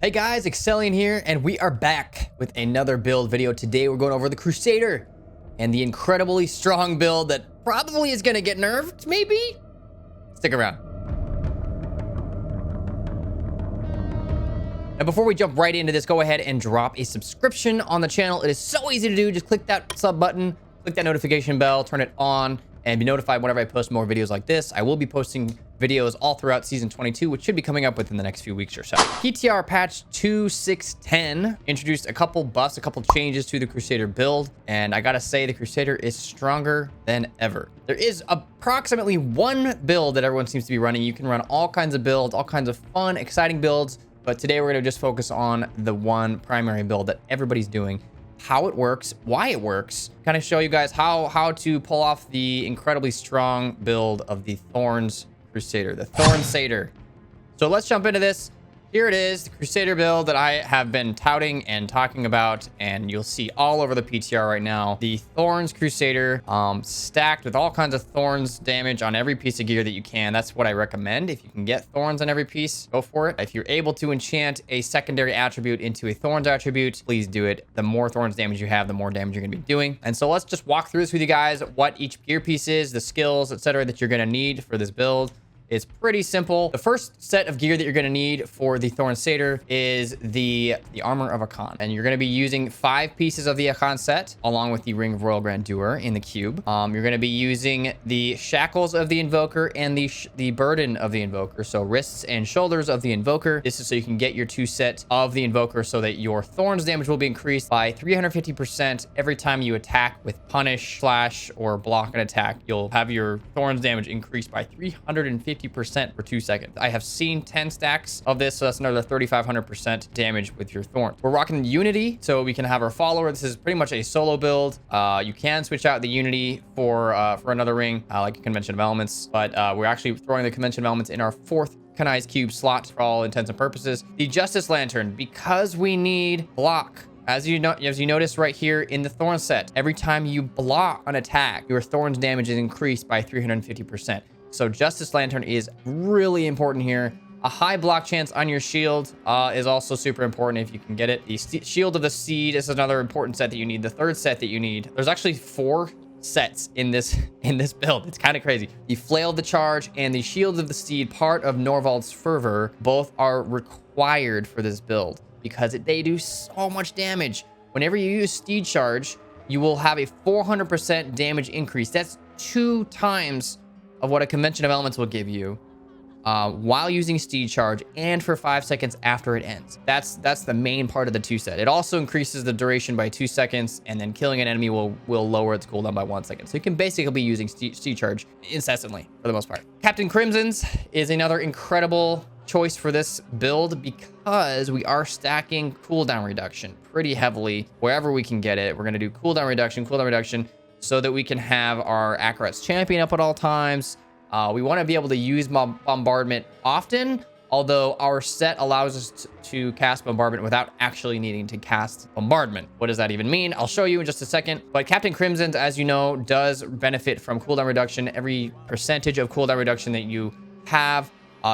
Hey guys, Exellion here, and we are back with another build video. Today we're going over the Crusader and the incredibly strong build that probably is going to get nerfed, maybe? Stick around. Now before we jump right into this, go ahead and drop a subscription on the channel. It is so easy to do. Just click that sub button, click that notification bell, turn it on, and be notified whenever I post more videos like this. I will be posting videos all throughout season 22, which should be coming up within the next few weeks or so. PTR patch 2.6.10 introduced a couple buffs, a couple changes to the Crusader build, and I gotta say the Crusader is stronger than ever. There is approximately one build that everyone seems to be running. You can run all kinds of builds, all kinds of fun, exciting builds, but today we're gonna just focus on the one primary build that everybody's doing, how it works, why it works, kind of show you guys how to pull off the incredibly strong build of the Thorns Crusader, the Thornsader. So let's jump into this. Here it is, the Crusader build that I have been touting and talking about, and you'll see all over the PTR right now. The Thorns Crusader, stacked with all kinds of Thorns damage on every piece of gear that you can. That's what I recommend. If you can get Thorns on every piece, go for it. If you're able to enchant a secondary attribute into a Thorns attribute, please do it. The more Thorns damage you have, the more damage you're gonna be doing. And so let's just walk through this with you guys, what each gear piece is, the skills, etc., that you're gonna need for this build. It's pretty simple. The first set of gear that you're going to need for the Thornsader is the armor of Akan. And you're going to be using 5 pieces of the Akan set, along with the Ring of Royal Grandeur in the cube. You're going to be using the shackles of the Invoker and the burden of the Invoker. So wrists and shoulders of the Invoker. This is so you can get your 2 sets of the Invoker so that your Thorns damage will be increased by 350% every time you attack with Punish, Slash, or block an attack. You'll have your Thorns damage increased by 350% for 2 seconds. I have seen 10 stacks of this, so that's another 3,500% damage with your Thorns. We're rocking Unity, so we can have our follower. This is pretty much a solo build. You can switch out the Unity for another ring, like a Convention of Elements, but we're actually throwing the Convention of Elements in our 4th Kanai's Cube slot for all intents and purposes. The Justice Lantern, because we need block. As you notice right here in the Thorn set, every time you block an attack, your Thorns damage is increased by 350%. So Justice Lantern is really important here. A high block chance on your shield is also super important if you can get it. The Shield of the Seed is another important set that you need. The third set that you need. There's actually 4 sets in this build. It's kind of crazy. The Flail of the Charge and the Shield of the Seed, part of Norvald's Fervor, both are required for this build because they do so much damage. Whenever you use Steed Charge, you will have a 400% damage increase. That's 2 times of what a Convention of Elements will give you while using Steed Charge and for 5 seconds after it ends. That's the main part of the 2 set. It also increases the duration by 2 seconds, and then killing an enemy will lower its cooldown by 1 second. So you can basically be using Steed Charge incessantly for the most part. Captain Crimson's is another incredible choice for this build because we are stacking cooldown reduction pretty heavily wherever we can get it. We're going to do cooldown reduction, so that we can have our Akarat's champion up at all times. We want to be able to use bombardment often, although our set allows us to cast bombardment without actually needing to cast bombardment. What does that even mean? I'll show you in just a second. But Captain Crimson's, as you know, does benefit from cooldown reduction. Every percentage of cooldown reduction that you have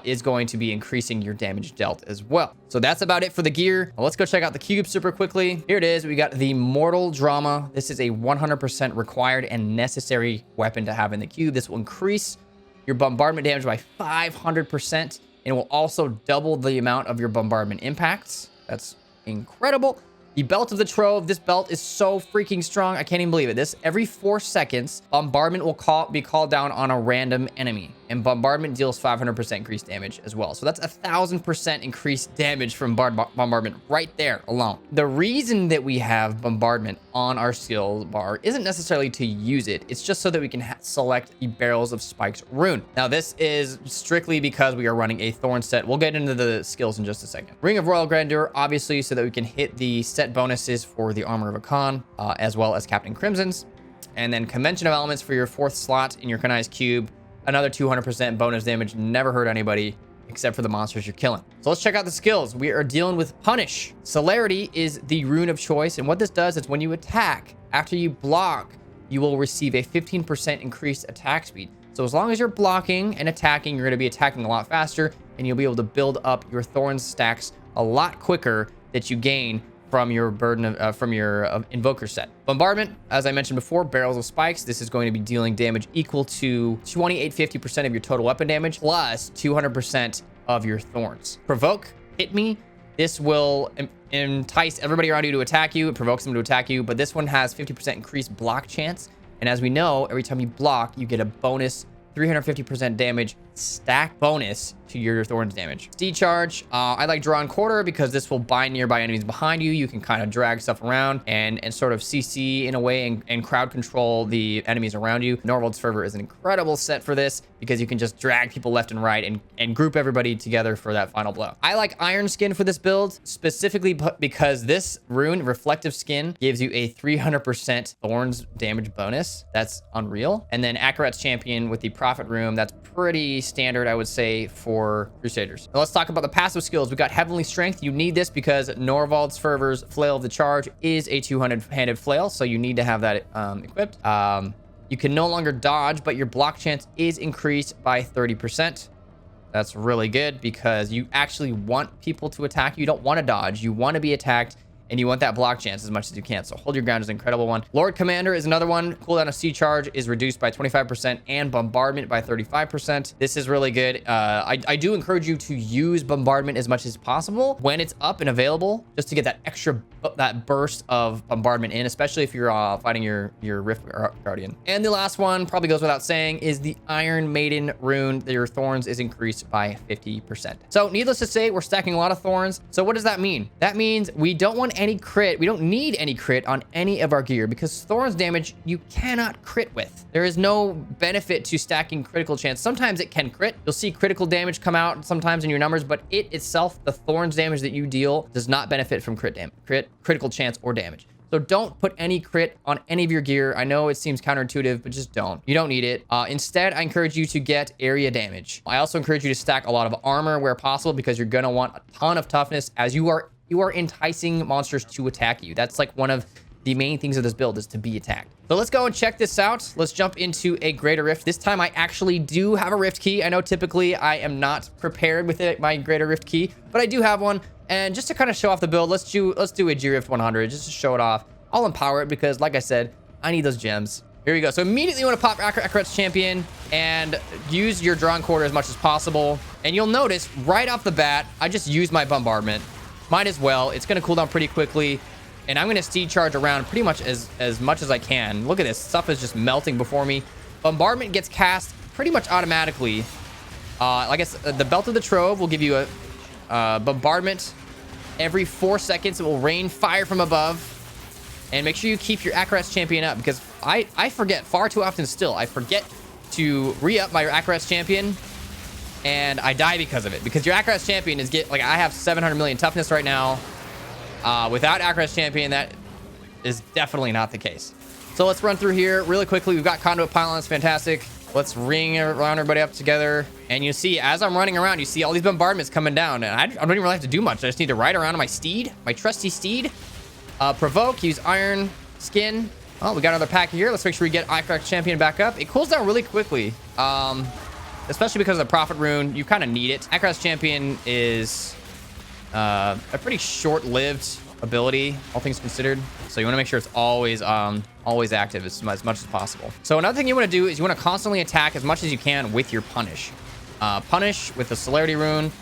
is going to be increasing your damage dealt as well. So that's about it for the gear. Now let's go check out the cube super quickly. Here it is. We got the Mortal Drama. This is a 100% required and necessary weapon to have in the cube. This will increase your bombardment damage by 500%, and it will also double the amount of your bombardment impacts. That's incredible. The Belt of the Trove. This belt is so freaking strong. I can't even believe it. This, every 4 seconds, bombardment will be called down on a random enemy. And bombardment deals 500% increased damage as well. So that's 1,000% increased damage from bombardment right there alone. The reason that we have bombardment on our skill bar isn't necessarily to use it. It's just so that we can select the Barrels of Spikes rune. Now, this is strictly because we are running a Thorn set. We'll get into the skills in just a second. Ring of Royal Grandeur, obviously, so that we can hit the set bonuses for the Armor of Akan, as well as Captain Crimson's. And then Convention of Elements for your 4th slot in your Kanai's Cube. Another 200% bonus damage. Never hurt anybody except for the monsters you're killing. So let's check out the skills. We are dealing with Punish. Celerity is the rune of choice. And what this does is when you attack, after you block, you will receive a 15% increased attack speed. So as long as you're blocking and attacking, you're going to be attacking a lot faster, and you'll be able to build up your thorns stacks a lot quicker that you gain from your burden of, from your invoker set. Bombardment, as I mentioned before, barrels of spikes. This is going to be dealing damage equal to 2850% of your total weapon damage plus 200% of your thorns. Provoke, hit me. This will entice everybody around you to attack you. It provokes them to attack you, but this one has 50% increased block chance. And as we know, every time you block, you get a bonus 350% damage stack bonus to your thorns damage. Steed charge, I like draw and quarter because this will bind nearby enemies behind you. You can kind of drag stuff around and sort of CC in a way and crowd control the enemies around you. Norvald's Fervor is an incredible set for this because you can just drag people left and right and group everybody together for that final blow. I like Iron Skin for this build specifically because this rune, Reflective Skin, gives you a 300% thorns damage bonus. That's unreal. And then Akarat's Champion with the Prophet rune, that's pretty standard, I would say, for Crusaders. Now let's talk about the passive skills. We got Heavenly Strength. You need this because Norvald's Fervor's Flail of the Charge is a 200-handed flail, so you need to have that equipped. You can no longer dodge, but your block chance is increased by 30%. That's really good because you actually want people to attack you. You don't want to dodge. You want to be attacked, and you want that block chance as much as you can. So Hold Your Ground is an incredible one. Lord Commander is another one. Cooldown of Siege Charge is reduced by 25% and Bombardment by 35%. This is really good. I do encourage you to use Bombardment as much as possible when it's up and available, just to get that extra, that burst of Bombardment in, especially if you're fighting your Rift Guardian. And the last one, probably goes without saying, is the Iron Maiden rune. Your Thorns is increased by 50%. So needless to say, we're stacking a lot of Thorns. So what does that mean? That means we don't want any crit. We don't need any crit on any of our gear because Thorns damage you cannot crit with. There is no benefit to stacking critical chance. Sometimes it can crit. You'll see critical damage come out sometimes in your numbers, but it itself, the Thorns damage that you deal, does not benefit from critical chance or damage. So don't put any crit on any of your gear. I know it seems counterintuitive, but just don't. You don't need it. Instead, I encourage you to get area damage. I also encourage you to stack a lot of armor where possible because you're going to want a ton of toughness as you are enticing monsters to attack you. That's like one of the main things of this build, is to be attacked. So let's go and check this out. Let's jump into a Greater Rift. This time I actually do have a Rift key. I know typically I am not prepared with my Greater Rift key, but I do have one. And just to kind of show off the build, let's do a G-Rift 100 just to show it off. I'll empower it because, like I said, I need those gems. Here we go. So immediately you want to pop Akarat's Champion and use your draw and quarter as much as possible. And you'll notice right off the bat, I just used my Bombardment. Might as well. It's going to cool down pretty quickly. And I'm going to Steed Charge around pretty much as much as I can. Look at this. Stuff is just melting before me. Bombardment gets cast pretty much automatically. Like I said, the Belt of the Trove will give you a Bombardment. Every 4 seconds, it will rain fire from above. And make sure you keep your Akarat's Champion up because I forget far too often still. I forget to re-up my Akarat's Champion. And I die because of it. Because your Akarat's Champion is I have 700 million toughness right now. Without Akarat's Champion, that is definitely not the case. So let's run through here really quickly. We've got Conduit Pylons, fantastic. Let's ring around everybody up together. And you see, as I'm running around, you see all these bombardments coming down. And I don't even really have to do much. I just need to ride around on my steed, my trusty steed. Provoke, use Iron Skin. Oh, we got another pack here. Let's make sure we get Akarat's Champion back up. It cools down really quickly. Especially because of the Prophet rune, you kind of need it. Akarat's Champion is a pretty short-lived ability, all things considered. So you want to make sure it's always active as much as possible. So another thing you want to do is you want to constantly attack as much as you can with your Punish. Punish with the Celerity rune,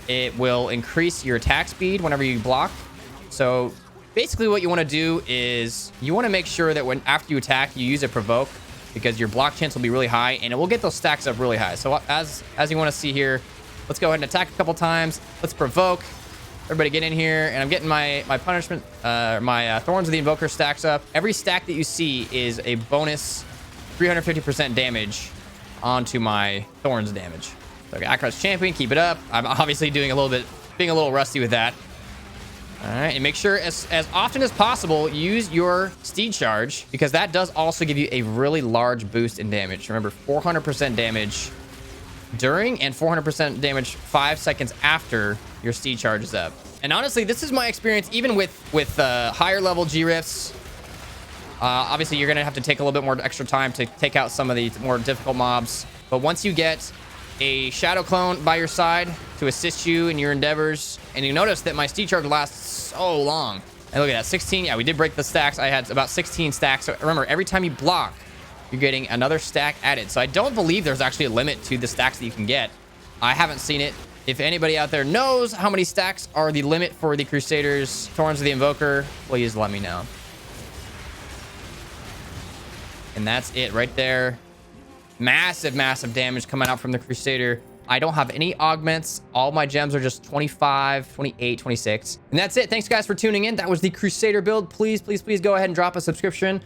it will increase your attack speed whenever you block. So basically what you want to do is you want to make sure that after you attack, you use a Provoke, because your block chance will be really high and it will get those stacks up really high. So as you want to see here, let's go ahead and attack a couple times. Let's Provoke. Everybody get in here, and I'm getting my punishment, my Thorns of the Invoker stacks up. Every stack that you see is a bonus 350% damage onto my Thorns damage. So Akarat's Champion, keep it up. I'm obviously being a little rusty with that. All right, and make sure as often as possible, use your Steed Charge, because that does also give you a really large boost in damage. Remember, 400% damage during and 400% damage 5 seconds after your Steed Charge is up. And honestly, this is my experience even with higher level G-Rifts. Obviously, you're going to have to take a little bit more extra time to take out some of the more difficult mobs. But once you get a shadow clone by your side to assist you in your endeavors. And you notice that my steed charge lasts so long. And look at that, 16. Yeah, we did break the stacks. I had about 16 stacks. So remember, every time you block, you're getting another stack added. So I don't believe there's actually a limit to the stacks that you can get. I haven't seen it. If anybody out there knows how many stacks are the limit for the Crusaders, Thorns of the Invoker, please let me know. And that's it right there. Massive, massive damage coming out from the Crusader. I don't have any augments. All my gems are just 25, 28, 26. And that's it. Thanks, guys, for tuning in. That was the Crusader build. Please, please, please go ahead and drop a subscription.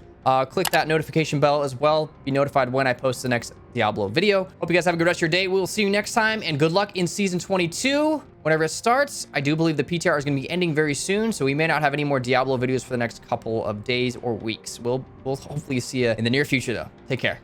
Click that notification bell as well. Be notified when I post the next Diablo video. Hope you guys have a good rest of your day. We'll see you next time, and good luck in Season 22. Whenever it starts, I do believe the PTR is going to be ending very soon, so we may not have any more Diablo videos for the next couple of days or weeks. We'll hopefully see you in the near future, though. Take care.